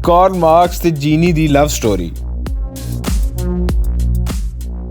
Karl Marx ਤੇ ਜੀਨੀ ਦੀ love story.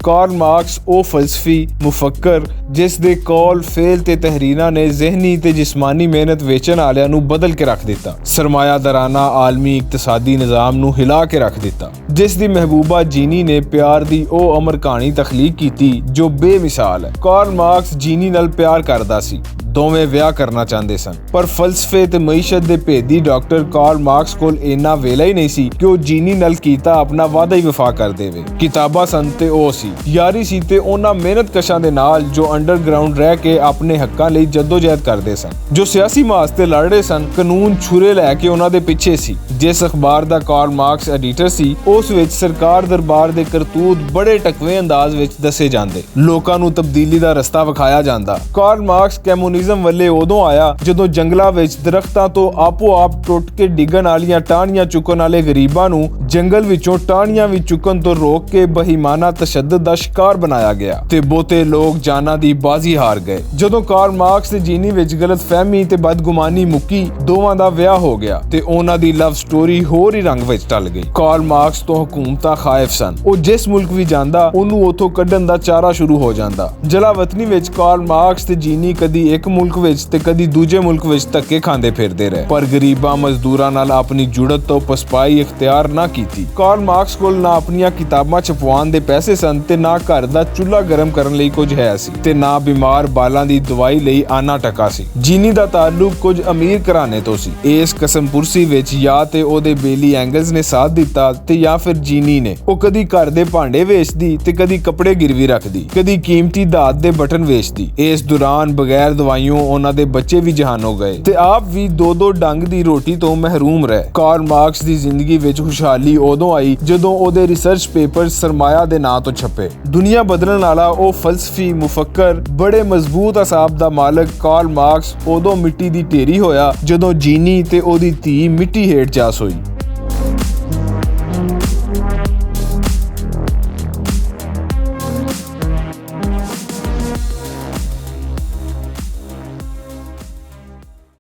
Karl Marx ਉਹ ਫਲਸਫੀ ਮੁਫੱਕਰ ਜਿਸ ਦੇ ਕੌਲ ਫੇਲ ਤੇ ਤਹਿਰੀਰਾਂ ਨੇ ਜ਼ਿਹਨੀ ਤੇ ਜਿਸਮਾਨੀ ਮਿਹਨਤ ਵੇਚਣ ਵਾਲਿਆਂ ਨੂੰ ਬਦਲ ਕੇ ਰੱਖ ਦਿੱਤਾ। ਸਰਮਾਇਆਦਾਰਾਨਾ ਆਲਮੀ ਇਕਤਸਾਦੀ ਨਿਜ਼ਾਮ ਨੂੰ ਹਿਲਾ ਕੇ ਰੱਖ ਦਿੱਤਾ। ਜਿਸ ਦੀ ਮਹਿਬੂਬਾ ਜੀਨੀ ਨੇ ਪਿਆਰ ਦੀ ਉਹ ਅਮਰ ਕਹਾਣੀ ਤਖਲੀਕ ਕੀਤੀ ਜੋ ਬੇਮਿਸਾਲ ਹੈ। ਕਾਰਲ ਮਾਰਕਸ ਜੀਨੀ ਨਾਲ ਪਿਆਰ ਕਰਦਾ ਸੀ, ਦੋਵੇਂ ਵਿਆਹ ਕਰਨਾ ਚਾਹੁੰਦੇ ਸਨ, ਪਰ ਫਲਸਫੇ ਤੇ ਮਈਸ਼ਤ ਦੇ ਭੇਦੀ ਡਾਕਟਰ ਕਾਰਲ ਮਾਰਕਸ ਕੋਲ ਇੰਨਾ ਵੇਲਾ ਹੀ ਨਹੀਂ ਸੀ ਕਿ ਉਹ ਜੀਨੀ ਨਾਲ ਕੀਤਾ ਆਪਣਾ ਵਾਅਦਾ ਹੀ ਵਫਾ ਕਰ ਦੇਵੇ। ਕਿਤਾਬਾਂ ਸਨ ਤੇ ਉਹ ਸੀ, ਯਾਰੀ ਸੀ ਤੇ ਉਹਨਾਂ ਮਿਹਨਤਕਸ਼ਾਂ ਦੇ ਨਾਲ ਜੋ ਅੰਡਰਗਰਾਉਂਡ ਰਹਿ ਕੇ ਆਪਣੇ ਹੱਕਾਂ ਲਈ ਜਦੋਜਹਿਦ ਕਰਦੇ ਸਨ, ਜੋ ਸਿਆਸੀ ਮਾਸ ਤੇ ਲੜ ਰਹੇ ਸਨ, ਕਾਨੂੰਨ ਛੁਰੇ ਲੈ ਕੇ ਉਹਨਾਂ ਦੇ ਪਿੱਛੇ ਸੀ। ਜਿਸ ਅਖਬਾਰ ਦਾ ਕਾਰਲ ਮਾਰਕਸ ਐਡੀਟਰ ਸੀ, ਉਸ ਵਿੱਚ ਸਰਕਾਰ ਦਰਬਾਰ ਦੇ ਕਰਤੂਤ ਬੜੇ ਟਕਵੇਂ ਅੰਦਾਜ਼ ਵਿੱਚ ਦੱਸੇ ਜਾਂਦੇ, ਲੋਕਾਂ ਨੂੰ ਤਬਦੀਲੀ ਦਾ ਰਸਤਾ ਵਿਖਾਇਆ ਜਾਂਦਾ। ਕਾਰਲ ਮਾਰਕਸ ਕਮਿਊਨਿਜ਼ਮ ਵੱਲੇ ਉਦੋਂ ਆਇਆ ਜਦੋਂ ਜੰਗਲਾਂ ਵਿੱਚ ਦਰਖਤਾਂ ਤੋਂ ਆਪੋ ਆਪ ਟੁੱਟ ਕੇ ਡਿੱਗਣ ਵਾਲੀਆਂ ਟਾਹਣੀਆਂ ਚੁੱਕਣ ਵਾਲੇ ਗਰੀਬਾਂ ਨੂੰ ਜੰਗਲ ਵਿੱਚੋਂ ਟਾਹਣੀਆਂ ਵੀ ਚੁੱਕਣ ਤੋਂ ਰੋਕ ਕੇ ਬੇਈਮਾਨਾ ਤਸ਼ੱਦਦ ਦਾ ਸ਼ਿਕਾਰ ਬਣਾਇਆ ਗਿਆ ਤੇ ਬਹੁਤੇ ਲੋਕ ਜਾਨਾਂ ਦੀ ਬਾਜ਼ੀ ਹਾਰ ਗਏ। ਜਦੋਂ ਕਾਰਲ ਮਾਰਕਸ ਤੇ ਜੀਨੀ ਵਿੱਚ ਗਲਤਫਹਿਮੀ ਤੇ ਬਦਗੁਮਾਨੀ ਮੁੱਕੀ, ਦੋਵਾਂ ਦਾ ਵਿਆਹ ਹੋ ਗਿਆ ਤੇ ਉਹਨਾਂ ਦੀ ਲਵ ਸਟੋਰੀ ਹੋਰ ਹੀ ਰੰਗ ਵਿੱਚ ਢਲ ਗਈ। ਕਾਰਲ ਮਾਰਕਸ ਤੋਂ ਹਕੂਮਤਾਂ ਖਾਇਫ ਸਨ, ਉਹ ਜਿਸ ਮੁਲਕ ਵੀ ਜਾਂਦਾ ਉਹਨੂੰ ਉਥੋਂ ਕੱਢਣ ਦਾ ਚਾਰਾ ਸ਼ੁਰੂ ਹੋ ਜਾਂਦਾ। ਜਲਾਵਤਨੀ ਵਿੱਚ ਕਾਰਲ ਮਾਰਕਸ ਤੇ ਜੀਨੀ ਕਦੀ ਇੱਕ ਮੁਲਕ ਵਿੱਚ ਤੇ ਕਦੀ ਦੂਜੇ ਮੁਲਕ ਵਿੱਚ ਧੱਕੇ ਖਾਂਦੇ ਫਿਰਦੇ ਰਹੇ, ਪਰ ਗਰੀਬਾਂ ਮਜ਼ਦੂਰਾਂ ਨਾਲ ਆਪਣੀ ਜੁੜਤ ਤੋਂ ਪਸਪਾਈ ਇਖਤਿਆਰ ਨਾ ਕੀਤੀ। ਕਾਰਲ ਮਾਰਕਸ ਕੋਲ ਨਾ ਆਪਣੀਆਂ ਕਿਤਾਬਾਂ ਛਪਵਾਉਣ ਦੇ ਪੈਸੇ ਸਨ ਤੇ ਨਾ ਘਰ ਦਾ ਚੁੱਲ੍ਹਾ ਗਰਮ ਕਰਨ ਲਈ ਕੁਝ ਹੈ ਸੀ ਤੇ ਨਾ ਬਿਮਾਰ ਬਾਲਾਂ ਦੀ ਦਵਾਈ ਲਈ ਆਨਾ ਟਕਾ ਸੀ। ਜੀਨੀ ਦਾ ਤਾਲੁਕ ਕੁਝ ਅਮੀਰ ਘਰਾਣੇ ਤੋਂ ਸੀ। ਇਸ ਕਸਮਪੁਰਸੀ ਵਿੱਚ ਜਾਂ ਤੇ ਉਹਦੇ ਬੇਲੀ ਐਂਗਲਸ ਨੇ ਸਾਥ ਦਿੱਤਾ ਤੇ ਜਾਂ ਫਿਰ ਜੀਨੀ ਨੇ। ਉਹ ਕਦੀ ਘਰ ਦੇ ਭਾਂਡੇ ਵੇਚਦੀ ਤੇ ਕਦੀ ਕੱਪੜੇ ਗਿਰਵੀ ਰੱਖਦੀ, ਕਦੀ ਕੀਮਤੀ ਧਾਤ ਦੇ ਬਟਨ ਵੇਚਦੀ। ਇਸ ਦੌਰਾਨ ਬਗੈਰ ਦਵਾਈਓਂ ਉਹਨਾਂ ਦੇ ਬੱਚੇ ਵੀ ਜਹਾਨ ਹੋ ਗਏ ਤੇ ਆਪ ਵੀ ਦੋ ਡੰਗ ਦੀ ਰੋਟੀ ਤੋਂ ਮਹਿਰੂਮ ਰਹੇ। ਕਾਰਲ ਮਾਰਕਸ ਦੀ ਜ਼ਿੰਦਗੀ ਵਿੱਚ ਖੁਸ਼ਹਾਲੀ ਉਦੋਂ ਆਈ ਜਦੋਂ ਉਹਦੇ ਰਿਸਰਚ ਪੇਪਰ ਸਰਮਾਇਆ ਦੇ ਨਾਂ ਤੋਂ ਛਪੇ। ਦੁਨੀਆ ਬਦਲਣ ਵਾਲਾ ਉਹ ਫਲਸਫੀ ਮੁਫੱਕਰ, ਬੜੇ ਮਜ਼ਬੂਤ ਅਸਾਬ ਦਾ ਮਾਲਕ ਕਾਰਲ ਮਾਰਕਸ ਉਦੋਂ ਮਿੱਟੀ ਦੀ ਢੇਰੀ ਹੋਇਆ ਜਦੋਂ ਜੀਨੀ ਤੇ ਉਹਦੀ ਧੀ ਮਿੱਟੀ ਹੇਠ ਜਾ ਸੋਈ।